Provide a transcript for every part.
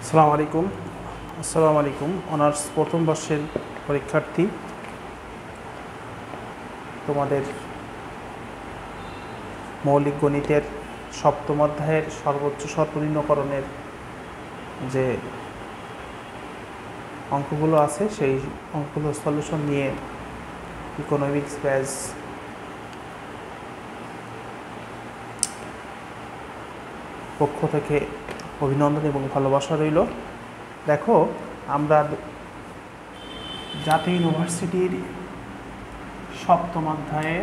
আসসালামু আলাইকুম অনার্স প্রথম বর্ষের পরীক্ষার্থী। তোমাদের মৌলিক গণিতের সপ্তম অধ্যায়ের সর্বোচ্চ সর্বনিম্নকরণের যে অঙ্কগুলো আছে সেই অঙ্কগুলো সলিউশন নিয়ে ইকোনমিক্স ব্যাচ পক্ষ থেকে অভিনন্দন এবং ভালোবাসা রইল। দেখো, আমরা জাতীয় ইউনিভার্সিটির সপ্তম অধ্যায়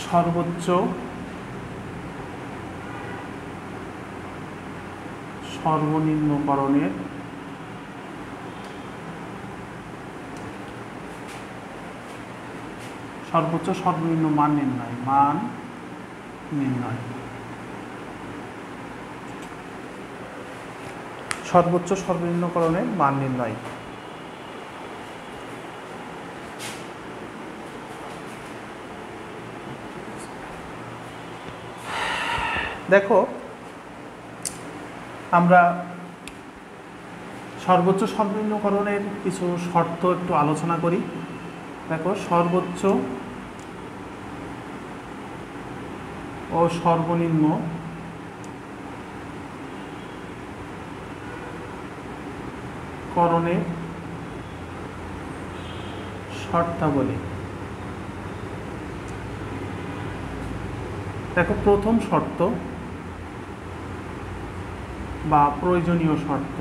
সর্বোচ্চ সর্বনিম্নকরণের সর্বোচ্চ সর্বনিম্ন মান নির্ণয় সর্বোচ্চ সর্বনিম্নকরণের মান নির্ণয়। দেখো, আমরা সর্বোচ্চ সর্বনিম্নকরণের কিছু শর্ত একটু আলোচনা করি। দেখো, সর্বোচ্চ ও সর্বনিম্ন করণের শর্তাবলী। দেখো, প্রথম শর্ত বা প্রয়োজনীয় শর্ত।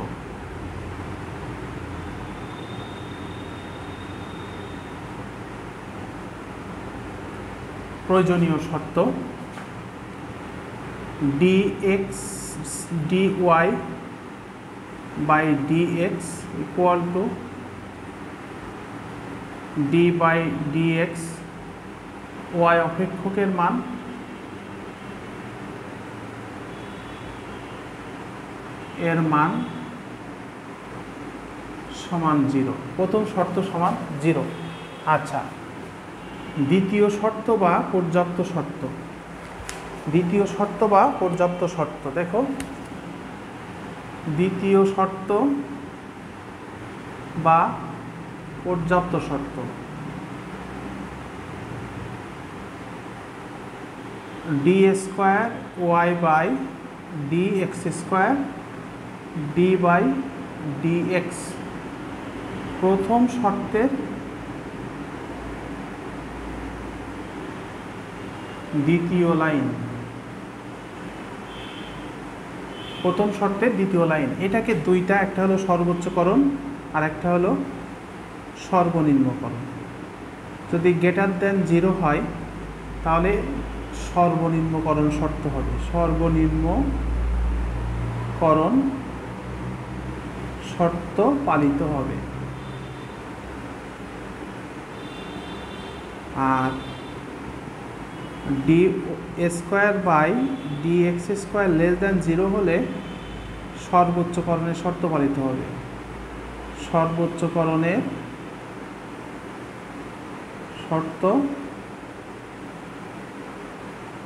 প্রয়োজনীয় শর্ত dx dy by dx equal to d by dx y অপেক্ষকের মান এর মান সমান 0। প্রথম শর্ত সমান 0। আচ্ছা, দ্বিতীয় শর্ত বা পর্যাপ্ত শর্ত। দেখো, দ্বিতীয় শর্ত বা পর্যাপ্ত শর্ত d square y by d x square d by d x প্রথম শর্তের দ্বিতীয় লাইন। প্রথম শর্তের দ্বিতীয় লাইন। এটাকে দুইটা, একটা হলো সর্বোচ্চকরণ আর একটা হলো সর্বনিম্নকরণ। যদি গ্রেটার দেন 0 হয় তাহলে সর্বনিম্নকরণ শর্ত হবে। সর্বনিম্নকরণ শর্ত পালিত হবে। আর d square by d x square less than 0 হলে সর্বোচ্চকরণের শর্ত পালিত হবে। সর্বোচ্চকরণের শর্ত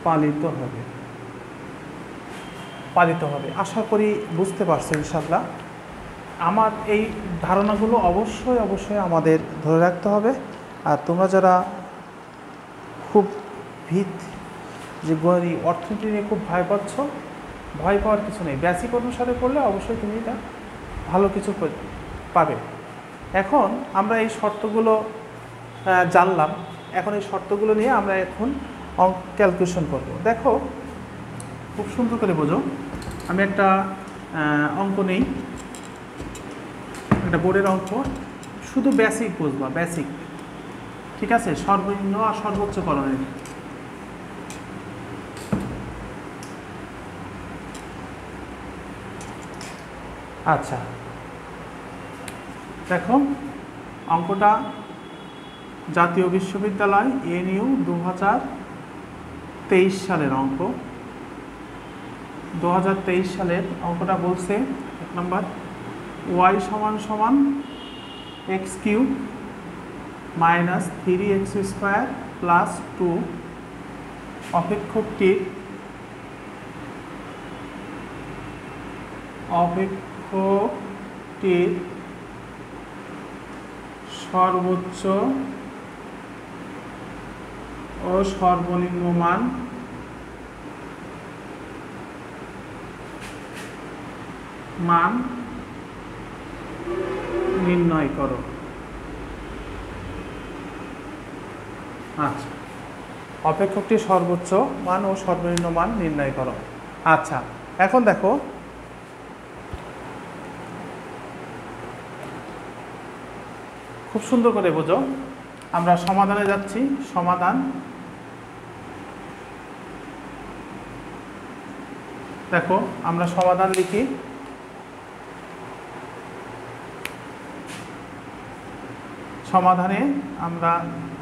পালিত হবে। আশা করি বুঝতে পারছেন ইনশাআল্লাহ। আমার এই ধারণাগুলো অবশ্যই আমাদের ধরে রাখতে হবে। আর তোমরা যারা খুব যে অর্থনীতি নিয়ে খুব ভয় পাওয়ার কিছু নেই। বেসিক অনুসারে পড়লে অবশ্যই তুমি এটা ভালো কিছু পাবে। এখন আমরা এই শর্তগুলো জানলাম। এখন এই শর্তগুলো নিয়ে আমরা এখন ক্যালকুলেশন করব। দেখো, খুব সুন্দর করে বোঝো। আমি একটা অঙ্ক নেই, একটা বোর্ডের অঙ্ক। শুধু বেসিক বুঝবা, বেসিক, ঠিক আছে? সর্বনিম্ন আর সর্বোচ্চকরণের। আচ্ছা, দেখো, অঙ্কটা জাতীয় বিশ্ববিদ্যালয় এনইউ 2023 সালের অঙ্ক। 2023 সালের অঙ্কটা বলছে, এক নম্বর, y সমান x³ - 3x² + 2 অপেক্ষকটির সর্বোচ্চ ও সর্বনিম্ন মান নির্ণয় করো। আচ্ছা, অপেক্ষকটির সর্বোচ্চ মান ও সর্বনিম্ন মান নির্ণয় করো। আচ্ছা, এখন দেখো খুব সুন্দর করে বোঝো, আমরা সমাধানে যাচ্ছি। সমাধান, দেখো আমরা সমাধান লিখি। সমাধানে আমরা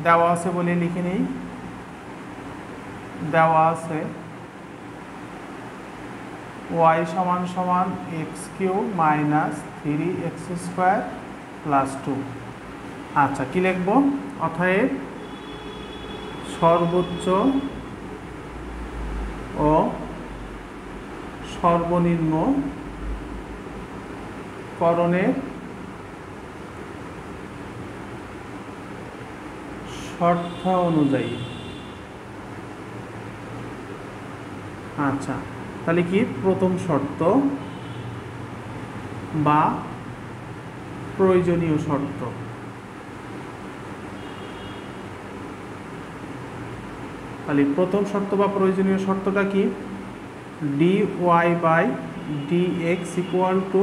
দেওয়া আছে বলে লিখে নিই, দেওয়া আছে y সমান সমান x³ মাইনাস 3x² প্লাস 2। আচ্ছা, কি লিখব? অতএব সর্বোচ্চ ও সর্বনিম্ন করণের শর্ত অনুযায়ী। আচ্ছা, তাহলে কি প্রথম শর্ত বা প্রয়োজনীয় শর্ত। তাহলে প্রথম শর্ত বা প্রয়োজনীয় শর্তটা কি? dy/dx equal to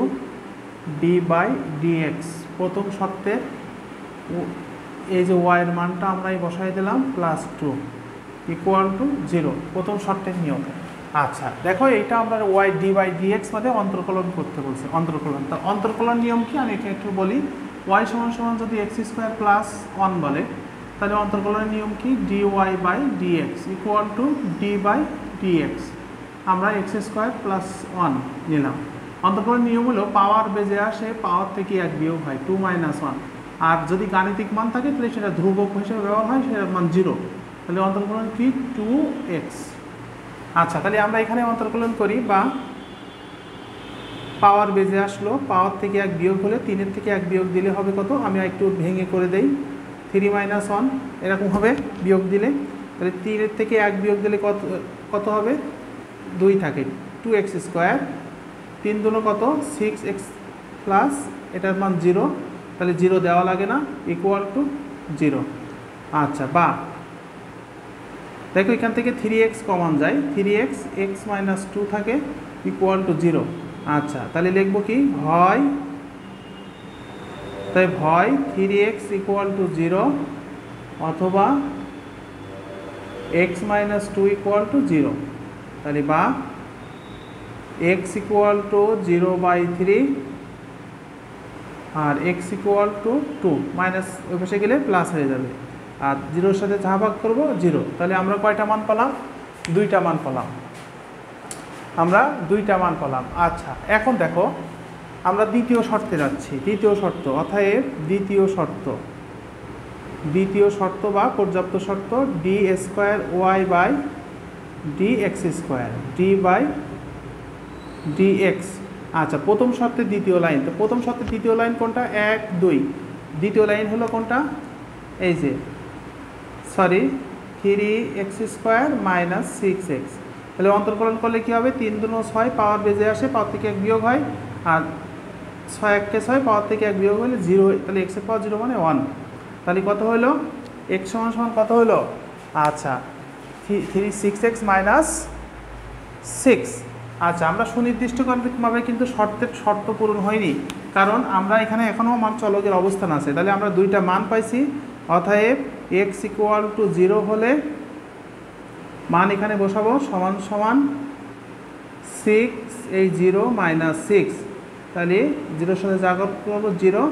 d/dx। প্রথম শর্তের এই যে y এর মানটা আমরা বসাই দিলাম প্লাস 2 ইকুয়াল টু 0, প্রথম শর্তের নিয়ম। আচ্ছা, দেখো এটা আমরা y d/dx মানে অন্তর্কলন করতে বলছি। অন্তর্কলন, তার অন্তর্কলন নিয়ম কি আমি একটু বলি। y সমান সমান যদি x² প্লাস 1 বলে, তাহলে অন্তর্কলনের নিয়ম কি? dy/dx equal to d/dx। আমরা x² প্লাস 1 নিলাম। অন্তর্কলনের নিয়ম হলো পাওয়ার বেজে আসে, পাওয়ার থেকে 1 বিয়োগ হয়, 2 - 1। আর যদি গাণিতিক মান থাকে তাহলে সেটা ধ্রুবক হিসেবে ব্যবহার হয়, সেটার মান 0। তাহলে অন্তর্কলন কি? 2x। আচ্ছা, তাহলে আমরা এখানে অন্তর্কলন করি, বা পাওয়ার বেজে আসলো, পাওয়ার থেকে 1 বিয়োগ হলে 3-এর থেকে 1 বিয়োগ দিলে হবে কত? আমি একটু ভেঙে করে দেই। 3 - 1 এরকম হবে বিয়োগ দিলে। তাহলে 3-এর থেকে 1 বিয়োগ দিলে কত হবে? 2 থাকে, 2x²। 3 দুনো কত? 6x প্লাস এটার মান 0, তাহলে 0 দেওয়া লাগে না, ইকুয়াল টু 0। আচ্ছা, বা দেখো এখান থেকে 3x কমন যায়, 3x x - 2 থাকে, ইকুয়াল টু 0। আচ্ছা, তাহলে লিখবো কি? হয় 3x ইকুয়াল টু 0 অথবা x - 2 ইকুয়াল টু 0। তাহলে বা x ইকুয়াল টু 0/3 আর x ইকুয়াল টু 2, মাইনাস ওই পাশে গেলে প্লাস হয়ে যাবে, আর 0-এর সাথে যা ভাগ করবো 0। তাহলে আমরা কয়টা মান পেলাম? 2টা মান পেলাম, আমরা 2টা মান পেলাম। আচ্ছা, এখন দেখো আমরা দ্বিতীয় শর্তে যাচ্ছি। দ্বিতীয় শর্ত, অতএব দ্বিতীয় শর্ত বা পর্যাপ্ত শর্ত d²y/dx², d/dx। আচ্ছা, প্রথম শর্তের দ্বিতীয় লাইন। তো প্রথম শর্তের দ্বিতীয় লাইন কোনটা? 1, 2। দ্বিতীয় লাইন হলো কোনটা? এই যে 3x² মাইনাস 6x। তাহলে অন্তর্কলন করলে কি হবে? 3 দুনো 6, পাওয়ার বেজে আসে, পাওয়ার থেকে 1 বিয়োগ হয়, আর 6 1 কে 6, পাওয়ার থেকে 1 বিয়োগ হলে 0। তাহলে x এর পাওয়ার 0 মানে 1। তাহলে কত হলো? x সমান সমান কত হলো? আচ্ছা, 6x মাইনাস 6। আচ্ছা, আমরা সুনির্দিষ্টভাবে কিন্তু শর্ত পূরণ হয়নি, কারণ আমরা এখানে এখনও মান চলকের অবস্থান আছে। তাহলে আমরা 2টা মান পাইছি। অতএব x ইকুয়াল টু 0 হলে মান এখানে বসাবো, সমান সমান 6 এই 0 মাইনাস 6। তাহলে 0-এর সাথে যা করবো 0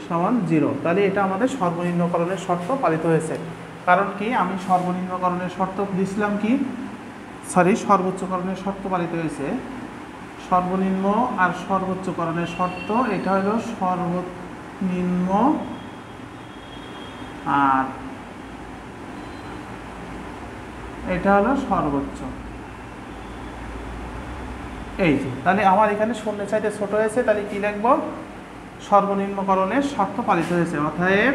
সমান 0। তাহলে এটা আমাদের সর্বনিম্নকরণের শর্ত পালিত হয়েছে। কারণ কি? আমি সর্বনিম্নকরণের শর্ত দিয়েছিলাম কি? সর্বোচ্চকরণের শর্ত পালিত হয়েছে। সর্বনিম্ন আর সর্বোচ্চকরণের শর্ত, এটা হলো সর্বনিম্ন আর এটা হলো সর্বোচ্চ। এই যে তাহলে আমার এখানে শূন্যের চাইতে ছোট হয়েছে, তাহলে কি লিখব? সর্বনিম্নকরণের শর্ত পালিত হয়েছে। অতএব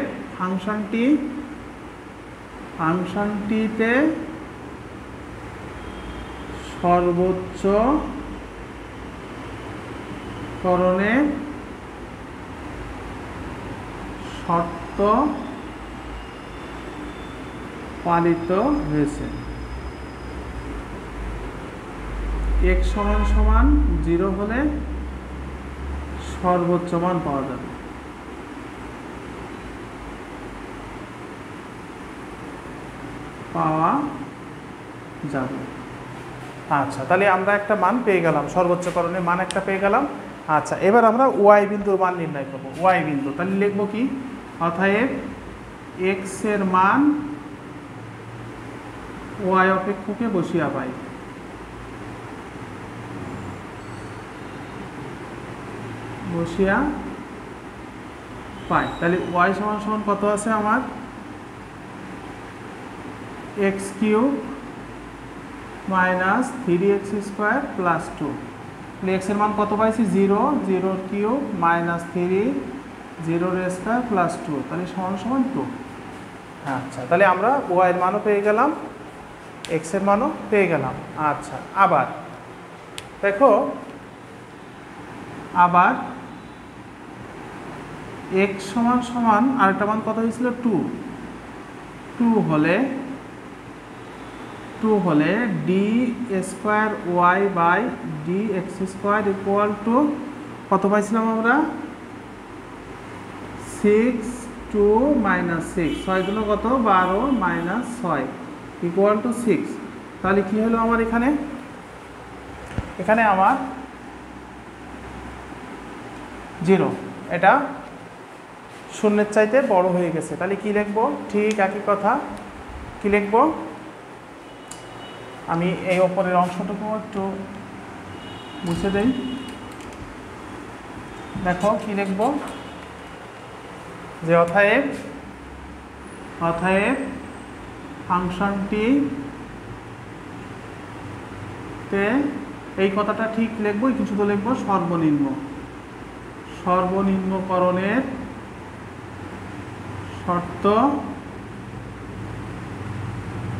ফাংশনটিতে সর্বোচ্চ করণের শর্ত পালিত হয়েছে। x সমান 0 হলে সর্বোচ্চ মান পাওয়া যাবে। আচ্ছা, তাহলে আমরা একটা মান পেয়ে গেলাম, সর্বোচ্চ করণের মান একটা পেয়ে গেলাম। আচ্ছা, এবার আমরা y বিন্দুর মান নির্ণয় করব। y বিন্দু তাহলে লিখব কি? অতএব x এর মান y অপেক্ষকে বসিয়া পাই। তাহলে y সমান কত আছে আমার? x cube minus 3x square plus 2। তাহলে x এর মান কত পাইছি? 0, 0 কিউব মাইনাস 3, 0 স্কোয়ার প্লাস 2, তাহলে সমান 2। আচ্ছা, তাহলে আমরা y এর মানও পেয়ে গেলাম, x এর মানও পেয়ে গেলাম। আচ্ছা, আবার দেখো, আবার x সমান আরেকটা মান কত হয়েছিল? 2 হলে d square y by d x square equal to কত পাইছিলাম আমরা? 6 2 মাইনাস 6, 6 গুণ কত? 12 মাইনাস 6 ইকুয়াল টু 6। তাহলে কি হলো আমার এখানে? এখানে আমার 0, এটা শূন্যের চাইতে বড় হয়ে গেছে। তাহলে কি লিখবো? ঠিক একই কথা। কি লিখবো? আমি এই ওপরের অংশটুকু একটু মুছে দেই। দেখো কি লিখব? যে অতএব ফাংশনটিতে, এই কথাটা ঠিক লিখবো, কিছু তো লিখবো সর্বনিম্নকরণের শর্ত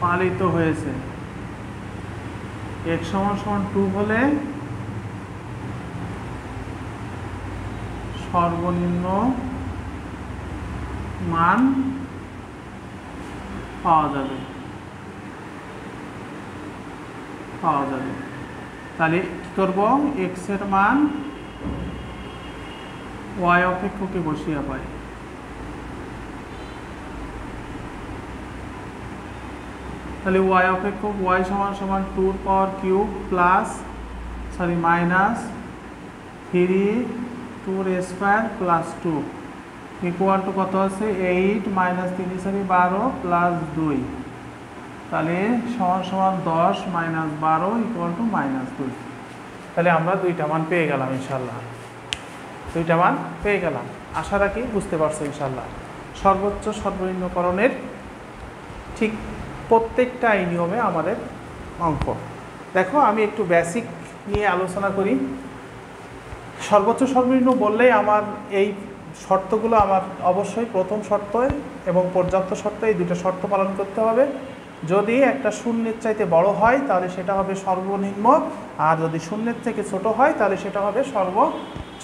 পালিত হয়েছে। x সমান 2 হলে সর্বনিম্ন মান পাওয়া যাবে। তাহলে কি করব? x এর মান y অপেক্ষকে বসিয়ে পাই। তাহলে y অপেক্ষক y সমান 2 power cube plus minus 3 2 square plus 2 equal to কত আছে? 8 মাইনাস 3 12 প্লাস 2, তাহলে সমান 10 মাইনাস 12 ইকুয়াল টু মাইনাস 2। তাহলে আমরা দুইটা মান পেয়ে গেলাম ইনশাল্লাহ, দুইটা মান পেয়ে গেলাম। আশা রাখি বুঝতে পারছো ইনশাল্লাহ। সর্বোচ্চ সর্বনিম্নকরণের ঠিক প্রত্যেকটা এই নিয়মে আমাদের অঙ্ক। দেখো, আমি একটু বেসিক নিয়ে আলোচনা করি। সর্বোচ্চ সর্বনিম্ন বললেই আমার এই শর্তগুলো আমার অবশ্যই প্রথম শর্ত এবং পর্যাপ্ত শর্ত, এই দুটো শর্ত পালন করতে হবে। যদি একটা শূন্যের চাইতে বড় হয় তাহলে সেটা হবে সর্বনিম্ন, আর যদি শূন্যের থেকে ছোট হয় তাহলে সেটা হবে সর্বোচ্চ।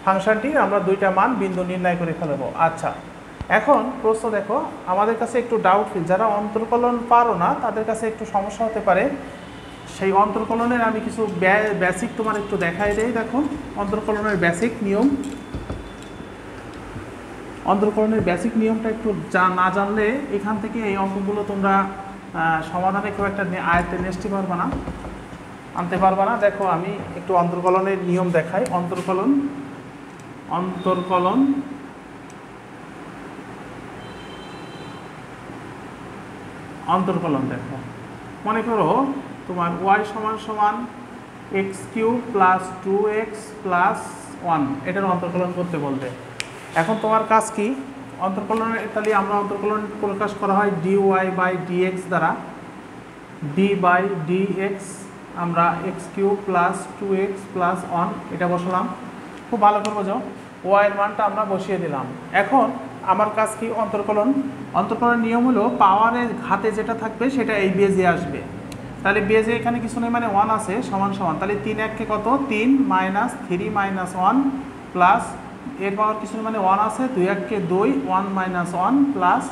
ফাংশনটির আমরা দুইটা মান বিন্দু নির্ণয় করে ফেলবো। আচ্ছা, এখন প্রশ্ন দেখো, আমাদের কাছে একটু ডাউটফুল, যারা অন্তর্কলন পারো না তাদের কাছে একটু সমস্যা হতে পারে। সেই অন্তর্কলনের আমি কিছু বেসিক তোমার একটু দেখাই দেই। দেখো, অন্তর্কলনের বেসিক নিয়ম, অন্তর্কলনের বেসিক নিয়মটা একটু না জানলে এখান থেকে এই অঙ্কগুলো তোমরা সমাধানে খুব একটা আয়ত্তে আনতে পারবা না। দেখো, আমি একটু অন্তর্কলনের নিয়ম দেখাই। অন্তর্কলন দেখো, মনে করো তোমার y সমান x cube plus 2x plus 1, এটার অন্তর্কলন করতে বলবে। এখন তোমার কাজ কি? অন্তর্কলনের, তাহলে আমরা অন্তর্কলন প্রকাশ করা হয় dy বাই dx দ্বারা। ডি বাই ডি এক্স, আমরা x cube plus 2x plus 1 এটা বসালাম। খুব ভালো করে বোঝো, ওয়াইয়ের মানটা আমরা বসিয়ে দিলাম। এখন আমার কাজ কি? অন্তর্কলন। অন্তর্কলনের নিয়ম হলো পাওয়ারের ঘাতে যেটা থাকবে সেটা এই বেজে আসবে। তাহলে বেজে এখানে কিছু নেই, মানে 1 আছে সমান সমান, তাহলে 3 এককে কত? 3 মাইনাস 3 মাইনাস 1 প্লাস এর পাওয়ার কিছু নেই মানে 1 আছে, 2 এককে 2, 1 মাইনাস 1 প্লাস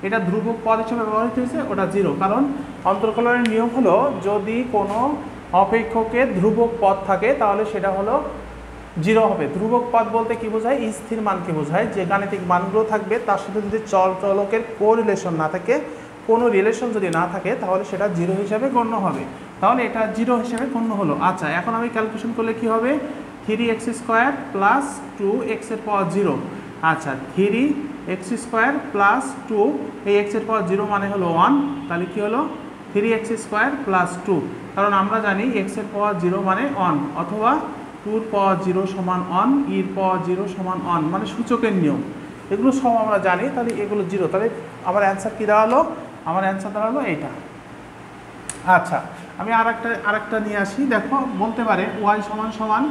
এটা ধ্রুবক পদ হিসেবে ব্যবহৃত হয়েছে, ওটা 0। কারণ অন্তর্কলনের নিয়ম হলো যদি কোনো অপেক্ষকে ধ্রুবক পদ থাকে তাহলে সেটা হলো 0 হবে। ধ্রুবক পদ বলতে কি বোঝায়? স্থির মানকে বোঝায়। যে গাণিতিক মানগুলো থাকবে তার সাথে যদি চলকের কোরিলেশন না থাকে, কোনো রিলেশন যদি না থাকে, তাহলে সেটা 0 হিসাবে গণ্য হবে। তাহলে এটা 0 হিসাবে গণ্য হলো। আচ্ছা, এখন আমি ক্যালকুলেশন করলে কি হবে? 3x স্কোয়ার প্লাস 2x এর পাওয়ার 0। আচ্ছা, 3x স্কোয়ার প্লাস 2, এই x এর পাওয়ার 0 মানে হলো 1, তাহলে কি হলো? 3x স্কোয়ার প্লাস 2, কারণ আমরা জানি x এর পাওয়ার 0 মানে 1, অথবা 2 এর পাওয়ার 0 সমান 1, এর পাওয়ার 0 সমান 1, মানে সূচকের নিয়ম। এগুলো সব আমরা জানি, তাহলে এগুলো 0। তাহলে আমার অ্যান্সার কী দাঁড়ালো? আমার অ্যান্সার দাঁড়ালো এইটা। আচ্ছা, আমি আরেকটা নিয়ে আসি। দেখো, বলতে পারে y সমান সমান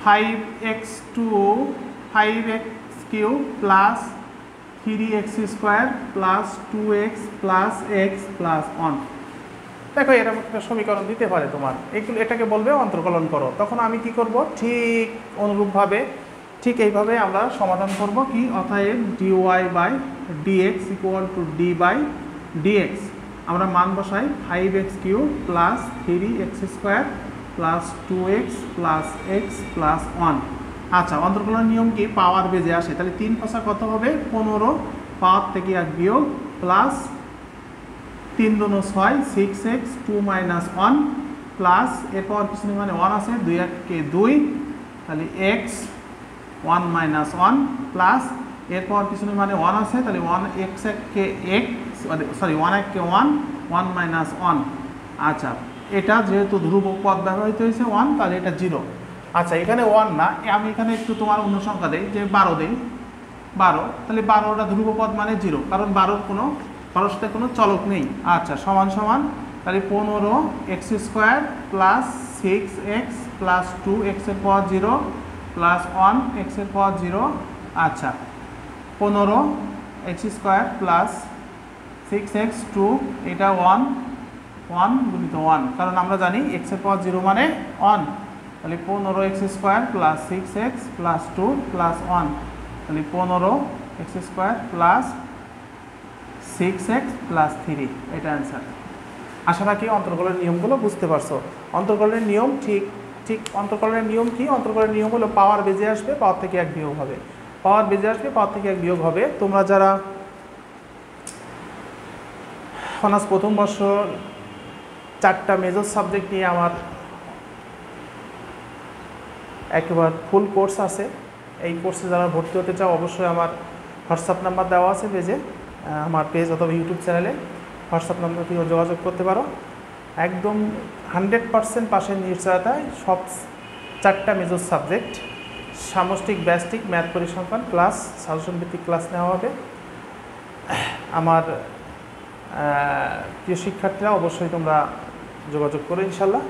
5x cube plus 3x square plus 2x plus x plus 1। দেখো, এরকম একটা সমীকরণ দিতে পারে তোমার, এটাকে বলবে অন্তর্কলন করো। তখন আমি কি করব? ঠিক অনুরূপভাবে ঠিক এইভাবে আমরা সমাধান করব। কি? অতএব dy by dx equal to d by dx, আমরা মান বসাই 5x cube plus 3x square plus 2x plus x plus 1। আচ্ছা, অন্তর্কলনের নিয়ম কি? পাওয়ার বেজে আসে, তাহলে 3 পাশা কত হবে? 15, পাওয়ার থেকে 1 বিয়োগ, প্লাস 3 দুনো 6, 6x 2 মাইনাস 1 প্লাস এর পাওয়ার কিছু নেই মানে 1 আছে, 2 এককে 2, তাহলে x 1 মাইনাস 1 প্লাস এর পাওয়ার কিছু নেই মানে 1 আছে, তাহলে 1 x এককে x, সরি 1 এককে 1, 1 মাইনাস 1। আচ্ছা, এটা যেহেতু ধ্রুবক পদ ব্যবহৃত হয়েছে 1, তাহলে এটা 0। আচ্ছা, এখানে 1 না, আমি এখানে একটু তোমার অন্য সংখ্যা দেই, যে 12 দেই, 12, তাহলে 12টা ধ্রুবপদ মানে 0, কারণ 12-র সাথে কোনো চলক নেই। আচ্ছা, সমান সমান, তাহলে 15x square plus 6x plus 2x এর পাওয়ার 0 প্লাস 1x এর পাওয়ার 0। আচ্ছা, 15x স্কোয়ার প্লাস 6x 2, এটা 1 গুণিত 1, কারণ আমরা জানি x এর পাওয়ার 0 মানে 1, তাহলে 15x square plus 6x plus 2 plus 1, তাহলে 15x square plus 6x plus 3, এটা অ্যান্সার। আশা রাখি অন্তর্কলনের নিয়মগুলো বুঝতে পারছো। অন্তর্কলনের নিয়ম ঠিক অন্তর্কলনের নিয়ম কি? অন্তর্কলনের নিয়ম হলো পাওয়ার বেজে আসবে, পাওয়ার থেকে 1 বিয়োগ হবে। পাওয়ার বেজে আসবে, পাওয়ার থেকে 1 বিয়োগ হবে। তোমরা যারা অনার্স প্রথম বর্ষ 4টা মেজর সাবজেক্ট নিয়ে আমার একেবারে ফুল কোর্স আছে, এই কোর্সে যারা ভর্তি হতে চাও অবশ্যই আমার হোয়াটসঅ্যাপ নাম্বার দেওয়া আছে পেজে, আমার পেজ অথবা ইউটিউব চ্যানেলে হোয়াটসঅ্যাপ নাম্বার দিয়ে যোগাযোগ করতে পারো। একদম 100% পাশের নিশ্চয়তায় সব 4টা মেজর সাবজেক্ট, সামষ্টিক, ব্যষ্টিক, ম্যাথ, পরিসংখ্যান ক্লাস, সাজেশন ভিত্তিক ক্লাস নেওয়া হবে। আমার প্রিয় শিক্ষার্থীরা অবশ্যই তোমরা যোগাযোগ করো ইনশাল্লাহ।